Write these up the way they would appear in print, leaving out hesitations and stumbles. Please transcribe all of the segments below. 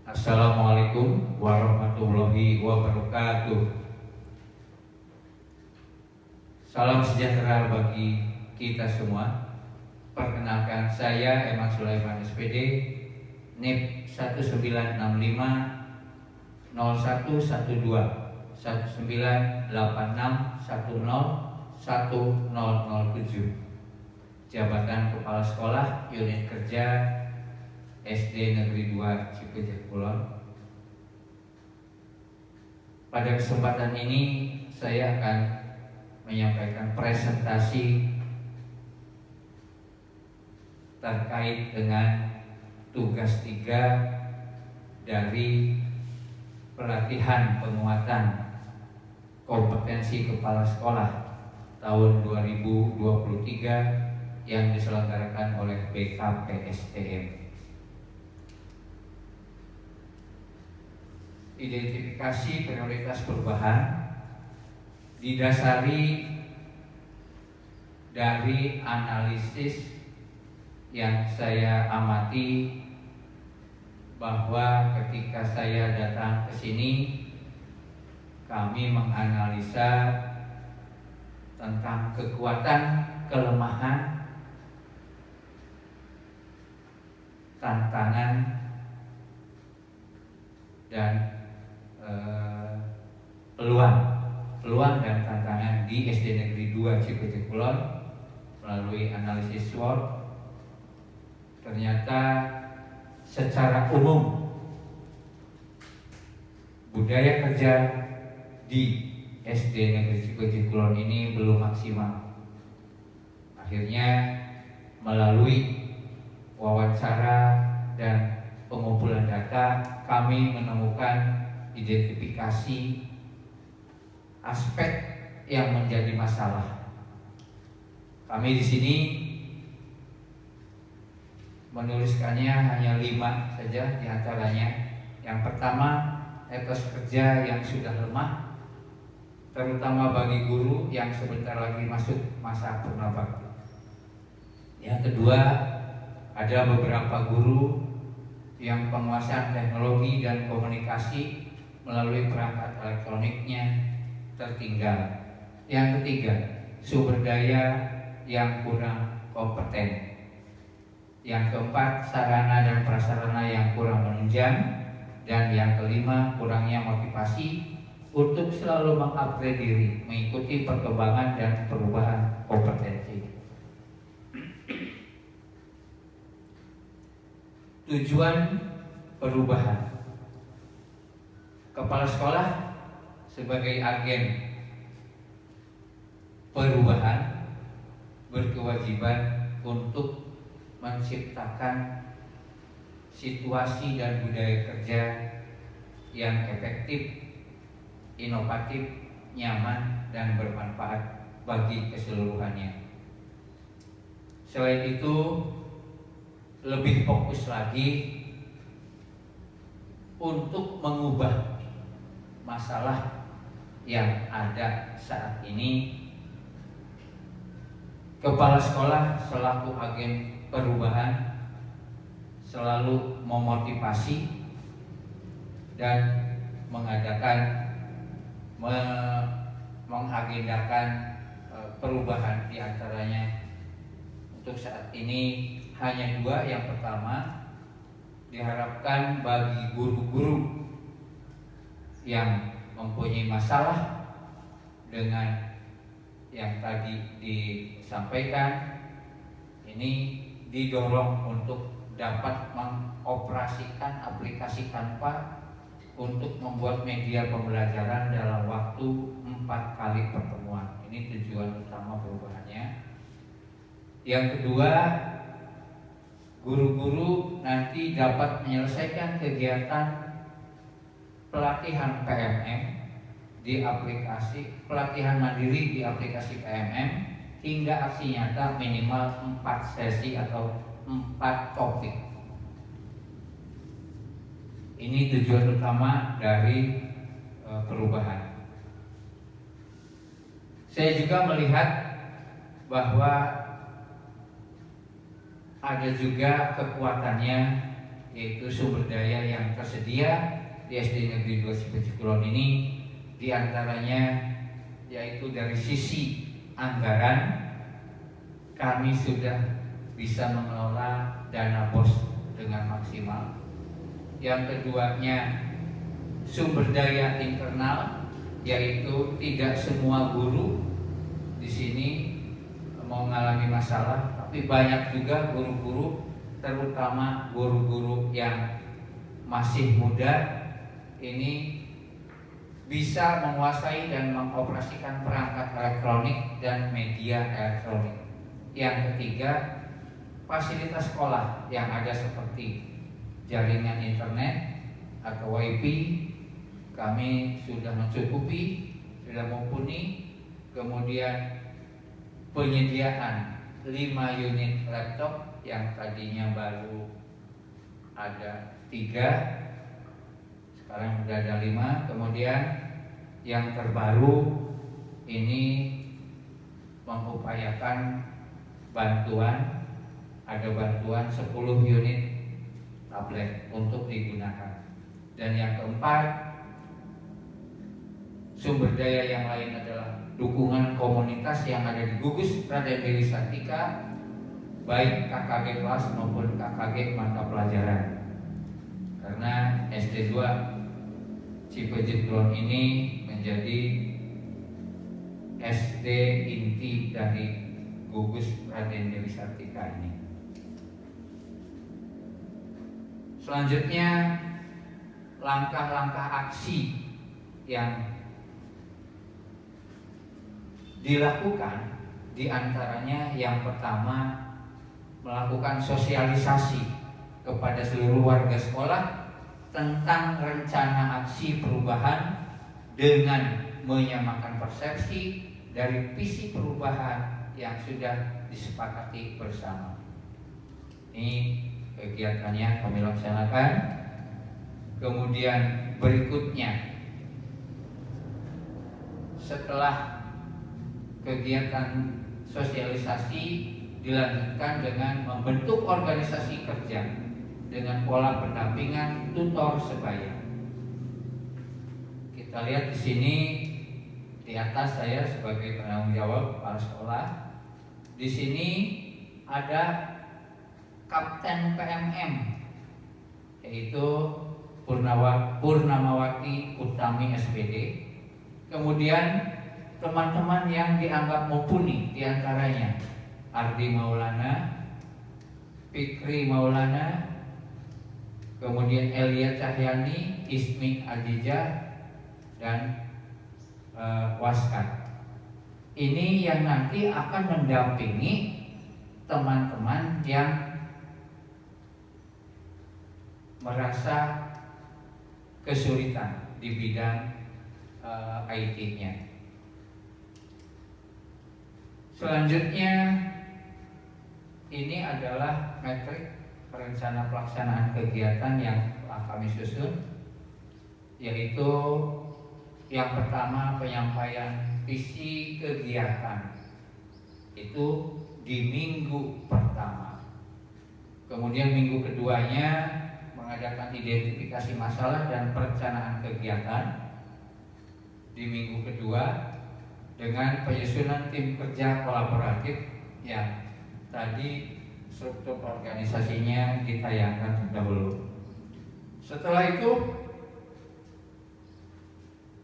Assalamualaikum warahmatullahi wabarakatuh. Salam sejahtera bagi kita semua. Perkenalkan, saya Eman Sulaiman SPD, NIP 1965 0112 1986 10 1007, jabatan Kepala Sekolah Unit Kerja SD Negeri 2 Cikejek Kulon. Pada kesempatan ini saya akan menyampaikan presentasi terkait dengan tugas 3 dari pelatihan penguatan kompetensi kepala sekolah tahun 2023 yang diselenggarakan oleh BKPSDM. Identifikasi prioritas perubahan didasari dari analisis yang saya amati, bahwa ketika saya datang ke sini, kami menganalisa tentang kekuatan, kelemahan, tantangan, dan peluang dan tantangan di SD Negeri 2 Cikejek Kulon. Melalui analisis SWOT, ternyata secara umum budaya kerja di SD Negeri Cikejek Kulon ini belum maksimal. Akhirnya melalui wawancara dan pengumpulan data, kami menemukan identifikasi aspek yang menjadi masalah. Kami di sini menuliskannya hanya 5 saja di antaranya. Yang pertama, etos kerja yang sudah lemah, terutama bagi guru yang sebentar lagi masuk masa purnabakti. Yang kedua, ada beberapa guru yang penguasaan teknologi dan komunikasi melalui perangkat elektroniknya tertinggal. Yang ketiga, sumber daya yang kurang kompeten. Yang keempat, sarana dan prasarana yang kurang menunjang. Dan yang kelima, kurangnya motivasi untuk selalu mengupgrade diri, mengikuti perkembangan dan perubahan kompetensi. Tujuan perubahan. Kepala sekolah sebagai agen perubahan berkewajiban untuk menciptakan situasi dan budaya kerja yang efektif, inovatif, nyaman, dan bermanfaat bagi keseluruhannya. Selain itu, lebih fokus lagi untuk mengubah masalah yang ada saat ini. Kepala sekolah selaku agen perubahan selalu memotivasi dan mengagendakan perubahan. Di antaranya untuk saat ini hanya 2. Yang pertama, diharapkan bagi guru-guru yang mempunyai masalah dengan yang tadi disampaikan, ini didorong untuk dapat mengoperasikan aplikasi Canva untuk membuat media pembelajaran dalam waktu 4 kali pertemuan. Ini tujuan utama perubahannya. Yang kedua, guru-guru nanti dapat menyelesaikan kegiatan pelatihan PMM di aplikasi, pelatihan mandiri di aplikasi PMM hingga aksi nyata minimal 4 sesi atau 4 topik. Ini tujuan utama dari perubahan. Saya juga melihat bahwa ada juga kekuatannya yaitu sumber daya yang tersedia di SD Negeri 2 Cipeji Kulon ini, diantaranya yaitu dari sisi anggaran kami sudah bisa mengelola dana BOS dengan maksimal. Yang keduanya sumber daya internal, yaitu tidak semua guru di sini mengalami masalah, tapi banyak juga guru-guru, terutama guru-guru yang masih muda ini bisa menguasai dan mengoperasikan perangkat elektronik dan media elektronik. Yang ketiga, fasilitas sekolah yang ada seperti jaringan internet atau WiFi kami sudah mencukupi, sudah mumpuni. Kemudian penyediaan 5 unit laptop yang tadinya baru ada 3, sekarang sudah ada 5. Kemudian yang terbaru ini mengupayakan bantuan, ada bantuan 10 unit tablet untuk digunakan. Dan yang keempat, sumber daya yang lain adalah dukungan komunitas yang ada di gugus Raden Deli Sartika, baik KKG kelas maupun KKG mata pelajaran. Karena SD 2 Cipeji Kulon ini menjadi SD inti dari gugus Raden Deli Sartika ini. Selanjutnya, langkah-langkah aksi yang dilakukan, diantaranya yang pertama melakukan sosialisasi kepada seluruh warga sekolah tentang rencana aksi perubahan dengan menyamakan persepsi dari visi perubahan yang sudah disepakati bersama. Ini kegiatannya kami laksanakan. Kemudian berikutnya, setelah kegiatan sosialisasi dilanjutkan dengan membentuk organisasi kerja dengan pola pendampingan tutor sebaya. Kita lihat di sini di atas saya sebagai penanggung jawab kepala sekolah. Di sini ada Kapten PMM, yaitu Purnamawati Utami SPD. Kemudian teman-teman yang dianggap mumpuni, diantaranya Ardi Maulana, Fikri Maulana, kemudian Elia Cahyani, Ismi Adija, dan Waskat. Ini yang nanti akan mendampingi teman-teman yang merasa kesulitan di bidang IT-nya. Selanjutnya, ini adalah metrik rencana pelaksanaan kegiatan yang telah kami susun, yaitu yang pertama penyampaian visi kegiatan itu di minggu pertama. Kemudian minggu keduanya mengadakan identifikasi masalah dan perencanaan kegiatan. Di minggu kedua dengan penyusunan tim kerja kolaboratif yang tadi struktur organisasinya ditayangkan dahulu. Setelah itu,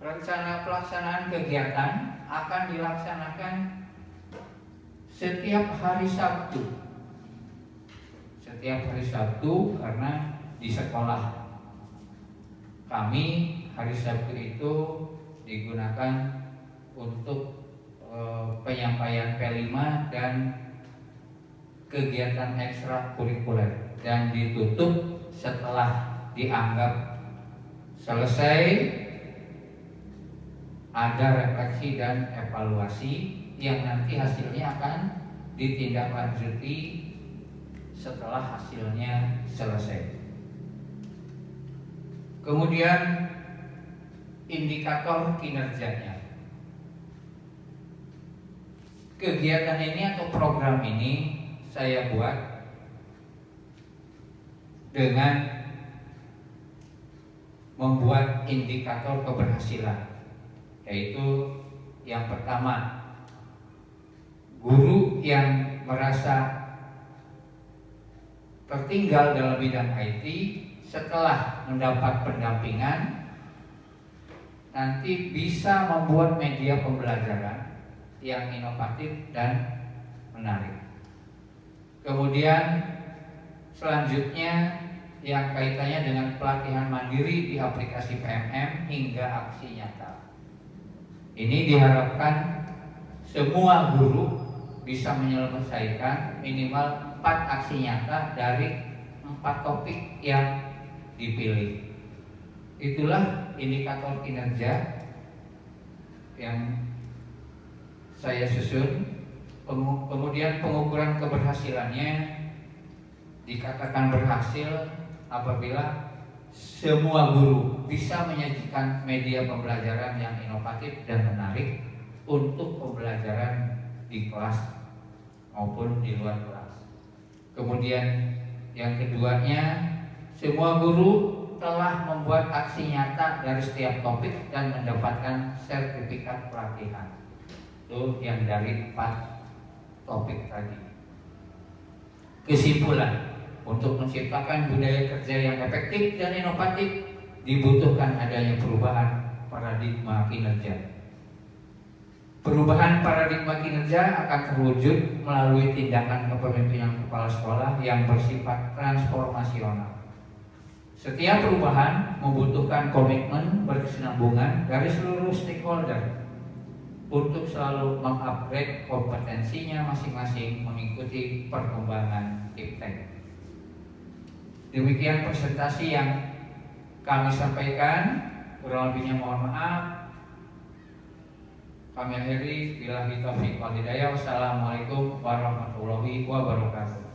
rencana pelaksanaan kegiatan akan dilaksanakan setiap hari Sabtu. Setiap hari Sabtu, karena di sekolah kami hari Sabtu itu digunakan untuk penyampaian P5 dan kegiatan ekstrakurikuler, dan ditutup setelah dianggap selesai, ada refleksi dan evaluasi yang nanti hasilnya akan ditindaklanjuti setelah hasilnya selesai. Kemudian indikator kinerjanya. Kegiatan ini atau program ini saya buat dengan membuat indikator keberhasilan, yaitu yang pertama, guru yang merasa tertinggal dalam bidang IT setelah mendapat pendampingan nanti bisa membuat media pembelajaran yang inovatif dan menarik. Kemudian selanjutnya yang kaitannya dengan pelatihan mandiri di aplikasi PMM hingga aksi nyata. Ini diharapkan semua guru bisa menyelesaikan minimal 4 aksi nyata dari 4 topik yang dipilih. Itulah indikator kinerja yang saya susun. Kemudian pengukuran keberhasilannya dikatakan berhasil apabila semua guru bisa menyajikan media pembelajaran yang inovatif dan menarik untuk pembelajaran di kelas maupun di luar kelas. Kemudian yang keduanya, semua guru telah membuat aksi nyata dari setiap topik dan mendapatkan sertifikat pelatihan. Itu yang dari 4 topik tadi. Kesimpulan, untuk menciptakan budaya kerja yang efektif dan inovatif dibutuhkan adanya perubahan paradigma kinerja. Perubahan paradigma kinerja akan terwujud melalui tindakan kepemimpinan kepala sekolah yang bersifat transformasional. Setiap perubahan membutuhkan komitmen berkesinambungan dari seluruh stakeholder untuk selalu mengupgrade kompetensinya masing-masing mengikuti perkembangan iptek. Demikian presentasi yang kami sampaikan, kurang lebihnya mohon maaf. Kami akhiri, billahi taufiq wal hidayah. Wassalamualaikum warahmatullahi wabarakatuh.